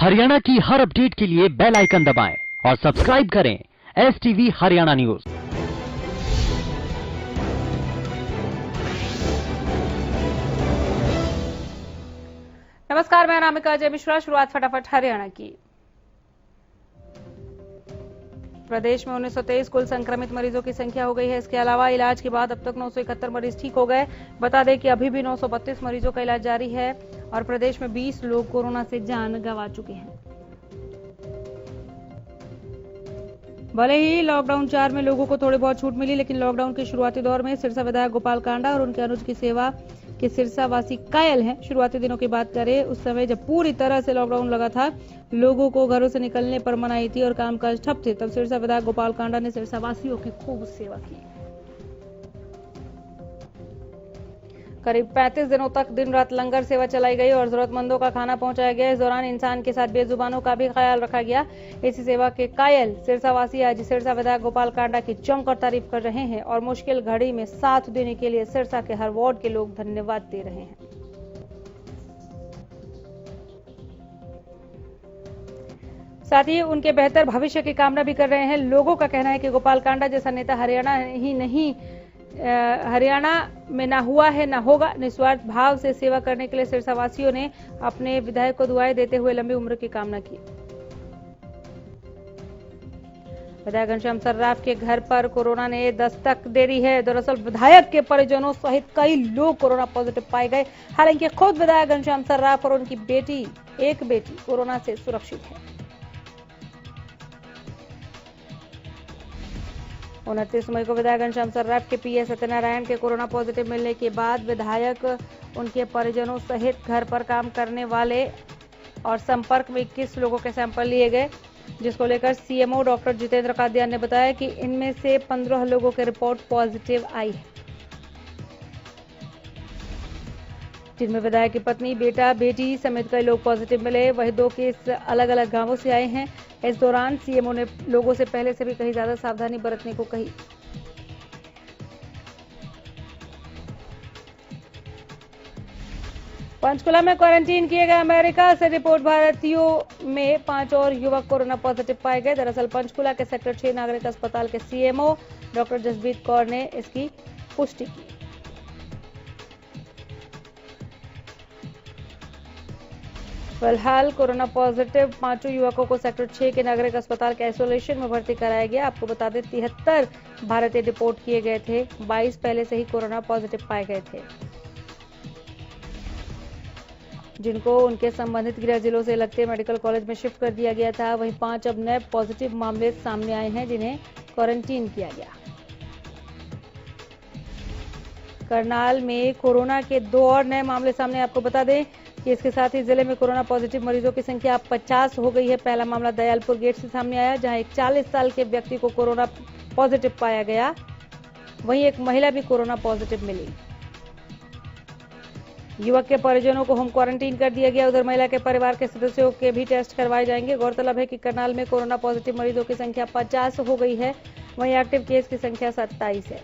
हरियाणा की हर अपडेट के लिए बेल आइकन दबाएं और सब्सक्राइब करें STV हरियाणा न्यूज। नमस्कार, मैं अनामिका अजय मिश्रा। शुरुआत फटाफट हरियाणा की। प्रदेश में 1923 कुल संक्रमित मरीजों की संख्या हो गई है। इसके अलावा इलाज के बाद अब तक 971 मरीज ठीक हो गए। बता दें कि अभी भी 932 मरीजों का इलाज जारी है और प्रदेश में 20 लोग कोरोना से जान गंवा चुके हैं। भले ही लॉकडाउन 4 में लोगों को थोड़ी बहुत छूट मिली, लेकिन लॉकडाउन के शुरुआती दौर में सिरसा विधायक गोपाल कांडा और उनके अनुज की सेवा के सिरसा वासी कायल हैं। शुरुआती दिनों की बात करें, उस समय जब पूरी तरह से लॉकडाउन लगा था, लोगों को घरों से निकलने पर मनाही थी और कामकाज ठप थे, तब सिरसा विधायक गोपाल कांडा ने सिरसा वासियों की खूब सेवा की। करीब 35 दिनों तक दिन रात लंगर सेवा चलाई गई और जरूरतमंदों का खाना पहुंचाया गया। इस दौरान इंसान के साथ बेजुबानों का भी ख्याल रखा गया। इसी सेवा के कायल सिरसावासी आज सिरसा विधायक गोपाल कांडा की जमकर तारीफ कर रहे हैं और मुश्किल घड़ी में साथ देने के लिए सिरसा के हर वार्ड के लोग धन्यवाद दे रहे हैं। साथ ही उनके बेहतर भविष्य की कामना भी कर रहे हैं। लोगों का कहना है कि गोपाल कांडा जैसा नेता हरियाणा में ना हुआ है ना होगा। निस्वार्थ भाव से सेवा करने के लिए सिरसावासियों ने अपने विधायक को दुआएं देते हुए लंबी उम्र की कामना की। विधायक घनश्याम सर्राफ के घर पर कोरोना ने दस्तक दे दी है। दरअसल विधायक के परिजनों सहित कई लोग कोरोना पॉजिटिव पाए गए। हालांकि खुद विधायक घनश्याम सर्राफ और उनकी एक बेटी कोरोना से सुरक्षित है। 29 मई को विधायक घनश्याम सर्राफ के पीए सत्यनारायण के कोरोना पॉजिटिव मिलने के बाद विधायक, उनके परिजनों सहित घर पर काम करने वाले और संपर्क में 21 लोगों के सैंपल लिए गए, जिसको लेकर सीएमओ डॉक्टर जितेंद्र कादियान ने बताया कि इनमें से 15 लोगों की रिपोर्ट पॉजिटिव आई है, जिनमें विधायक की पत्नी, बेटा, बेटी समेत कई लोग पॉजिटिव मिले। वही 2 केस अलग अलग गांवों से आए हैं। इस दौरान सीएमओ ने लोगों से पहले से भी कहीं ज्यादा सावधानी बरतने को कही। पंचकुला में क्वारंटीन किए गए अमेरिका से रिपोर्ट भारतीयों में 5 और युवक कोरोना पॉजिटिव पाए गए। दरअसल पंचकुला के सेक्टर 6 नागरिक अस्पताल के सीएमओ डॉक्टर जसबीर कौर ने इसकी पुष्टि की। फिलहाल कोरोना पॉजिटिव 5 युवकों को सेक्टर 6 के नागरिक अस्पताल के आइसोलेशन में भर्ती कराया गया। आपको बता दें 73 भारतीय रिपोर्ट किए गए थे, 22 पहले से ही कोरोना पॉजिटिव पाए गए थे, जिनको उनके संबंधित गृह जिलों से लगते मेडिकल कॉलेज में शिफ्ट कर दिया गया था। वहीं 5 अब नए पॉजिटिव मामले सामने आए हैं, जिन्हें क्वारंटीन किया गया। करनाल में कोरोना के 2 और नए मामले सामने। आपको बता दें कि इसके साथ ही जिले में कोरोना पॉजिटिव मरीजों की संख्या अब 50 हो गई है। पहला मामला दयालपुर गेट से सामने आया, जहां एक 40 साल के व्यक्ति को कोरोना पॉजिटिव पाया गया। वहीं एक महिला भी कोरोना पॉजिटिव मिली। युवक के परिजनों को होम क्वारंटीन कर दिया गया। उधर महिला के परिवार के सदस्यों के भी टेस्ट करवाए जाएंगे। गौरतलब है कि करनाल में कोरोना पॉजिटिव मरीजों की संख्या 50 हो गई है। वहीं एक्टिव केस की संख्या 27 है।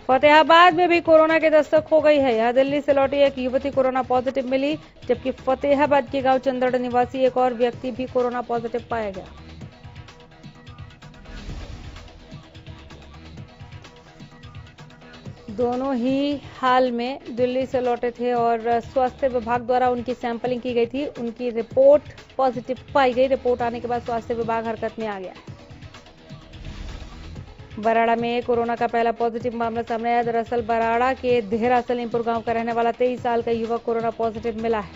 फतेहाबाद में भी कोरोना की दस्तक हो गई है। यहां दिल्ली से लौटी एक युवती कोरोना पॉजिटिव मिली, जबकि फतेहाबाद के गांव चंदड़ निवासी एक और व्यक्ति भी कोरोना पॉजिटिव पाया गया। दोनों ही हाल में दिल्ली से लौटे थे और स्वास्थ्य विभाग द्वारा उनकी सैंपलिंग की गई थी। उनकी रिपोर्ट पॉजिटिव पाई गई। रिपोर्ट आने के बाद स्वास्थ्य विभाग हरकत में आ गया। बराड़ा में कोरोना का पहला पॉजिटिव मामला सामने आया। दरअसल बराड़ा के देहरा सलीमपुर गांव का रहने वाला 23 साल का युवक कोरोना पॉजिटिव मिला है।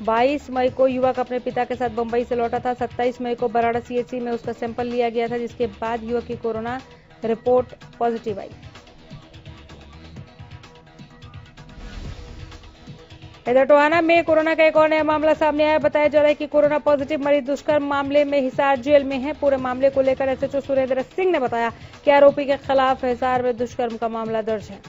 22 मई को युवक अपने पिता के साथ बंबई से लौटा था। 27 मई को बराड़ा सीएचसी में उसका सैंपल लिया गया था, जिसके बाद युवक की कोरोना रिपोर्ट पॉजिटिव आई। इधर टोहाना में कोरोना का एक और नया मामला सामने आया। बताया जा रहा है कि कोरोना पॉजिटिव मरीज दुष्कर्म मामले में हिसार जेल में है। पूरे मामले को लेकर एसएचओ सुरेंद्र सिंह ने बताया कि आरोपी के खिलाफ हिसार में दुष्कर्म का मामला दर्ज है।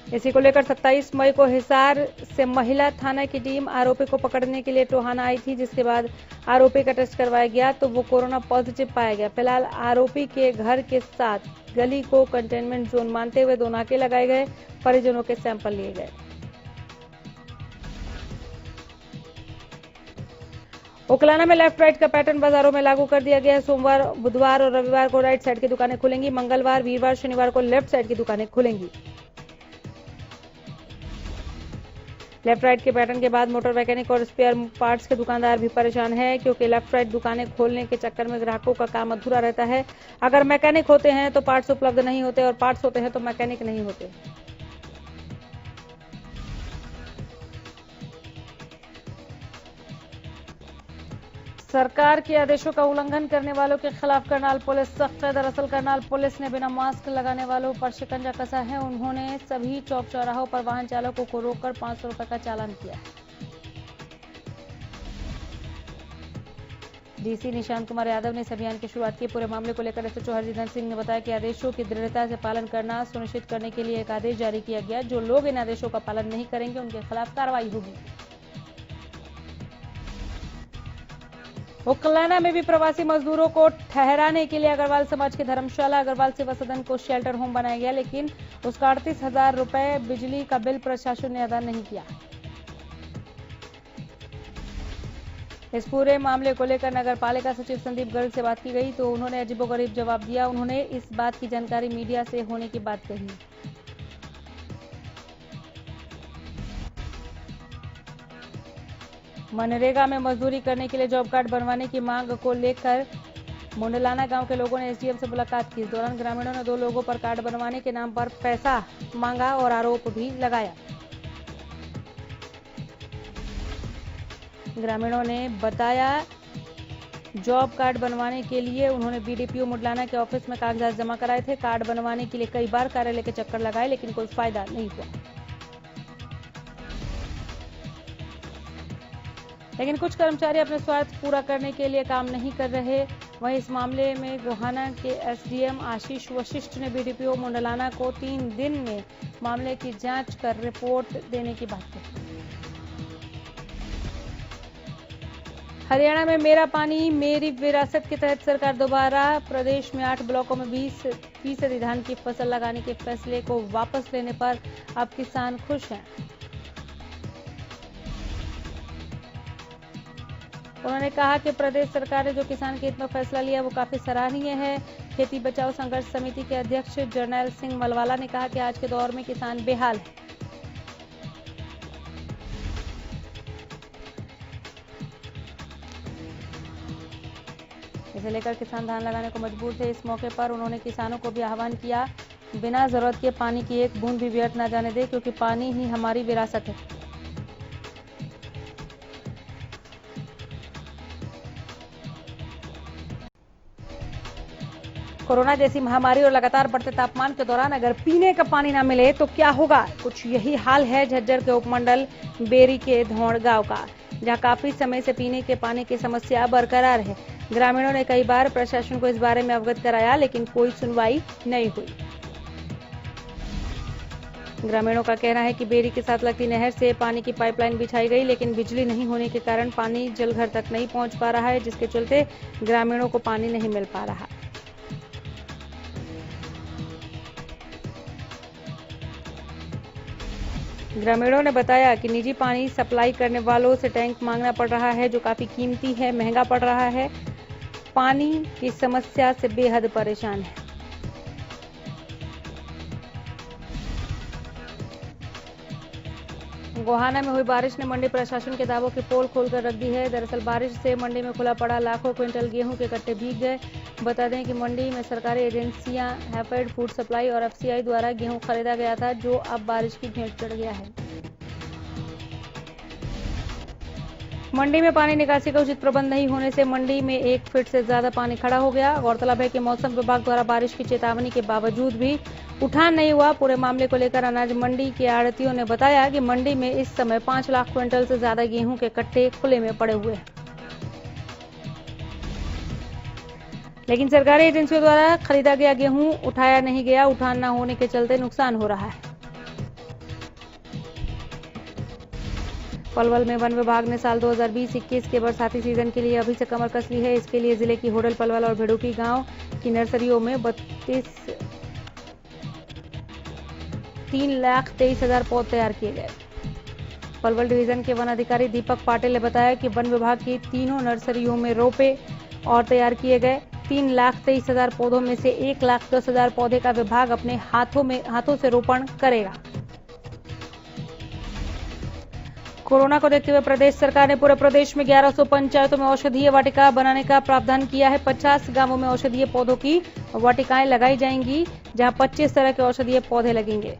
इसी को लेकर 27 मई को हिसार से महिला थाना की टीम आरोपी को पकड़ने के लिए टोहाना आई थी, जिसके बाद आरोपी का टेस्ट करवाया गया तो वो कोरोना पॉजिटिव पाया गया। फिलहाल आरोपी के घर के साथ गली को कंटेनमेंट जोन मानते हुए 2 नाके लगाए गए, परिजनों के सैंपल लिए गए। उकलाना में लेफ्ट राइट का पैटर्न बाजारों में लागू कर दिया गया है। सोमवार, बुधवार और रविवार को राइट साइड की दुकानें खुलेंगी। मंगलवार, वीरवार, शनिवार को लेफ्ट साइड की दुकानें खुलेंगी। लेफ्ट राइट के पैटर्न के बाद मोटर मैकेनिक और स्पेयर पार्ट्स के दुकानदार भी परेशान है, क्योंकि लेफ्ट राइट दुकानें खोलने के चक्कर में ग्राहकों का काम अधूरा रहता है। अगर मैकेनिक होते हैं तो पार्ट्स उपलब्ध नहीं होते और पार्ट्स होते हैं तो मैकेनिक नहीं होते। सरकार के आदेशों का उल्लंघन करने वालों के खिलाफ करनाल पुलिस सख्त है। दरअसल करनाल पुलिस ने बिना मास्क लगाने वालों पर शिकंजा कसा है। उन्होंने सभी चौक चौराहों पर वाहन चालकों को रोककर 500 रुपए का चालान किया। डीसी निशांत कुमार यादव ने इस अभियान की शुरुआत की। पूरे मामले को लेकर एसएचओ हरजिंदर सिंह ने बताया कि आदेशों की दृढ़ता से पालन करना सुनिश्चित करने के लिए एक आदेश जारी किया गया। जो लोग इन आदेशों का पालन नहीं करेंगे उनके खिलाफ कार्रवाई होगी। उकलाना में भी प्रवासी मजदूरों को ठहराने के लिए अग्रवाल समाज की धर्मशाला अग्रवाल सेवा सदन को शेल्टर होम बनाया गया, लेकिन उसका 38,000 रुपए बिजली का बिल प्रशासन ने अदा नहीं किया। इस पूरे मामले को लेकर नगर पालिका सचिव संदीप गर्ग से बात की गई तो उन्होंने अजीबोगरीब जवाब दिया। उन्होंने इस बात की जानकारी मीडिया से होने की बात कही। मनरेगा में मजदूरी करने के लिए जॉब कार्ड बनवाने की मांग को लेकर मुंडलाना गांव के लोगों ने एसडीएम से मुलाकात की। इस दौरान ग्रामीणों ने 2 लोगों पर कार्ड बनवाने के नाम पर पैसा मांगा और आरोप भी लगाया। ग्रामीणों ने बताया जॉब कार्ड बनवाने के लिए उन्होंने बीडीपीओ मुंडलाना के ऑफिस में कागजात जमा कराए थे। कार्ड बनवाने के लिए कई बार कार्यालय के चक्कर लगाए, लेकिन कोई फायदा नहीं हुआ। लेकिन कुछ कर्मचारी अपने स्वार्थ पूरा करने के लिए काम नहीं कर रहे। वहीं इस मामले में गोहाना के एसडीएम आशीष वशिष्ठ ने बीडीपीओ मुंडलाना को 3 दिन में मामले की जांच कर रिपोर्ट देने की बात कही। हरियाणा में मेरा पानी मेरी विरासत के तहत सरकार दोबारा प्रदेश में 8 ब्लॉकों में 20% धान की फसल लगाने के फैसले को वापस लेने पर अब किसान खुश हैं। उन्होंने कहा कि प्रदेश सरकार ने जो किसान के हित में फैसला लिया वो काफी सराहनीय है। खेती बचाओ संघर्ष समिति के अध्यक्ष जर्नैल सिंह मलवाला ने कहा कि आज के दौर में किसान बेहाल है। इसे लेकर किसान धान लगाने को मजबूर थे। इस मौके पर उन्होंने किसानों को भी आह्वान किया, बिना जरूरत के पानी की एक बूंद भी व्यर्थ न जाने दे, क्योंकि पानी ही हमारी विरासत है। कोरोना जैसी महामारी और लगातार बढ़ते तापमान के दौरान अगर पीने का पानी ना मिले तो क्या होगा, कुछ यही हाल है झज्जर के उपमंडल बेरी के धौड़ गांव का, जहां काफी समय से पीने के पानी की समस्या बरकरार है। ग्रामीणों ने कई बार प्रशासन को इस बारे में अवगत कराया, लेकिन कोई सुनवाई नहीं हुई। ग्रामीणों का कहना है कि बेरी के साथ लगती नहर से पानी की पाइपलाइन बिछाई गई, लेकिन बिजली नहीं होने के कारण पानी जल घर तक नहीं पहुंच पा रहा है, जिसके चलते ग्रामीणों को पानी नहीं मिल पा रहा। ग्रामीणों ने बताया कि निजी पानी सप्लाई करने वालों से टैंक मांगना पड़ रहा है, जो काफी कीमती है, महंगा पड़ रहा है। पानी की समस्या से बेहद परेशान है। गोहाना में हुई बारिश ने मंडी प्रशासन के दावों की पोल खोलकर रख दी है। दरअसल बारिश से मंडी में खुला पड़ा लाखों क्विंटल गेहूं के कट्टे भीग गए। बता दें कि मंडी में सरकारी एजेंसियां हैफेड फूड सप्लाई और एफसीआई द्वारा गेहूं खरीदा गया था, जो अब बारिश की भेंट चढ़ गया है। मंडी में पानी निकासी का उचित प्रबंध नहीं होने से मंडी में 1 फीट से ज्यादा पानी खड़ा हो गया। गौरतलब है कि मौसम विभाग द्वारा बारिश की चेतावनी के बावजूद भी उठान नहीं हुआ। पूरे मामले को लेकर अनाज मंडी के आढ़तियों ने बताया कि मंडी में इस समय 5 लाख क्विंटल से ज्यादा गेहूं के कट्टे खुले में पड़े हुए हैं, लेकिन सरकारी एजेंसियों द्वारा खरीदा गया गेहूं उठाया नहीं गया। उठान न होने के चलते नुकसान हो रहा है। पलवल में वन विभाग ने साल 2020-21 के बरसाती सीजन के लिए अभी से कमर कस ली है। इसके लिए जिले की होडल, पलवल और भेड़ुकी गांव की नर्सरियों में 3,23,000 पौध तैयार किए गए। पलवल डिवीजन के वन अधिकारी दीपक पाटिल ने बताया कि वन विभाग की तीनों नर्सरियों में रोपे और तैयार किए गए। 3,23,000 पौधों में से 1,10,000 पौधे का विभाग अपने हाथों से रोपण करेगा। कोरोना को देखते हुए प्रदेश सरकार ने पूरे प्रदेश में 1100 पंचायतों में औषधीय वाटिका बनाने का प्रावधान किया है। 50 गांवों में औषधीय पौधों की वाटिकाएं लगाई जाएंगी, जहां 25 तरह के औषधीय पौधे लगेंगे।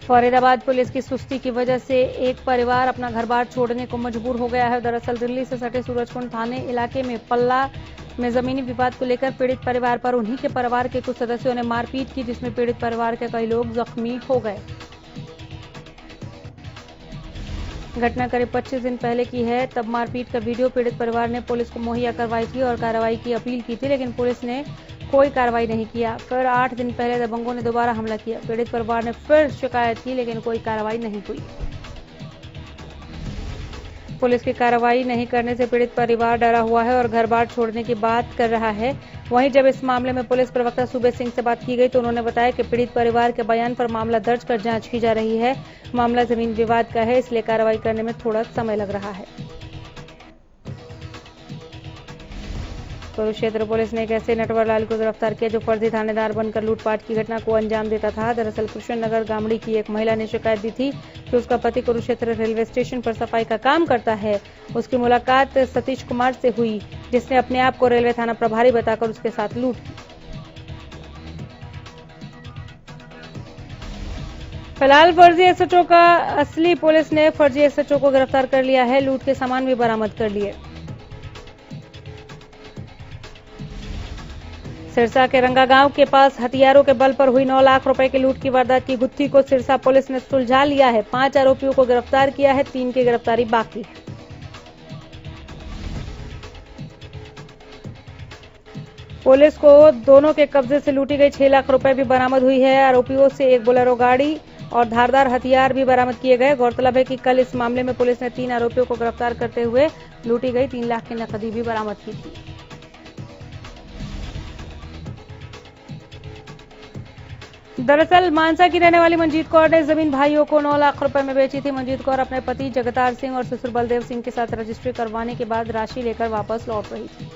फरीदाबाद पुलिस की सुस्ती की वजह से एक परिवार अपना घर बार छोड़ने को मजबूर हो गया है। दरअसल दिल्ली से सटे सूरजकुंड थाने इलाके में पल्ला में जमीनी विवाद को लेकर पीड़ित परिवार पर उन्हीं के परिवार के कुछ सदस्यों ने मारपीट की, जिसमें पीड़ित परिवार के कई लोग जख्मी हो गए। घटना करीब 25 दिन पहले की है। तब मारपीट का वीडियो पीड़ित परिवार ने पुलिस को मुहैया करवाई थी और कार्रवाई की अपील की थी, लेकिन पुलिस ने कोई कार्रवाई नहीं किया। फिर 8 दिन पहले दबंगों ने दोबारा हमला किया। पीड़ित परिवार ने फिर शिकायत की, लेकिन कोई कार्रवाई नहीं हुई। पुलिस की कार्रवाई नहीं करने से पीड़ित परिवार डरा हुआ है और घर बार छोड़ने की बात कर रहा है। वहीं जब इस मामले में पुलिस प्रवक्ता सूबे सिंह से बात की गई तो उन्होंने बताया कि पीड़ित परिवार के बयान पर मामला दर्ज कर जांच की जा रही है। मामला जमीन विवाद का है, इसलिए कार्रवाई करने में थोड़ा समय लग रहा है। कुरुक्षेत्र पुलिस ने एक ऐसे नटवर लाल को गिरफ्तार किया जो फर्जी थानेदार बनकर लूटपाट की घटना को अंजाम देता था। दरअसल कृष्ण नगर गामड़ी की एक महिला ने शिकायत दी थी कि उसका पति कुरुक्षेत्र रेलवे स्टेशन पर सफाई का काम करता है। उसकी मुलाकात सतीश कुमार से हुई, जिसने अपने आप को रेलवे थाना प्रभारी बताकर उसके साथ लूट की। फिलहाल फर्जी एसएचओ का असली पुलिस ने फर्जी एसएचओ को गिरफ्तार कर लिया है। लूट के सामान भी बरामद कर लिए। सिरसा के रंगा गांव के पास हथियारों के बल पर हुई 9 लाख रुपए की लूट की वारदात की गुत्थी को सिरसा पुलिस ने सुलझा लिया है। 5 आरोपियों को गिरफ्तार किया है, 3 की गिरफ्तारी बाकी है। पुलिस को दोनों के कब्जे से लूटी गई 6 लाख रुपए भी बरामद हुई है। आरोपियों से एक बोलेरो गाड़ी और धारदार हथियार भी बरामद किए गए। गौरतलब है कि कल इस मामले में पुलिस ने 3 आरोपियों को गिरफ्तार करते हुए लूटी गई 3 लाख की नकदी भी बरामद की थी। दरअसल मानसा की रहने वाली मंजीत कौर ने जमीन भाइयों को 9 लाख रुपए में बेची थी। मंजीत कौर अपने पति जगतार सिंह और ससुर बलदेव सिंह के साथ रजिस्ट्री करवाने के बाद राशि लेकर वापस लौट रही थी।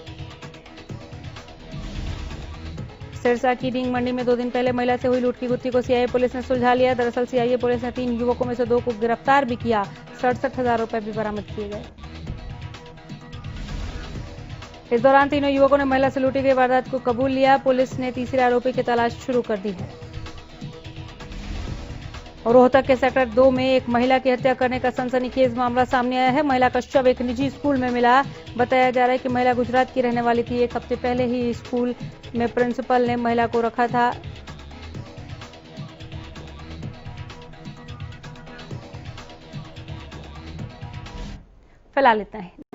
सिरसा की डींग मंडी में 2 दिन पहले महिला से हुई लूट की गुत्थी को सीआईए पुलिस ने सुलझा लिया। दरअसल सीआईए पुलिस ने 3 युवकों में से 2 को गिरफ्तार भी किया। 67,000 रुपए भी बरामद किए गए। इस दौरान तीनों युवकों ने महिला से लूटी गई वारदात को कबूल लिया। पुलिस ने तीसरे आरोपी की तलाश शुरू कर दी है। रोहतक के सेक्टर 2 में एक महिला की हत्या करने का सनसनीखेज मामला सामने आया है। महिला का शव एक निजी स्कूल में मिला। बताया जा रहा है कि महिला गुजरात की रहने वाली थी। 1 हफ्ते पहले ही स्कूल में प्रिंसिपल ने महिला को रखा था। फिलहाल इतना ही।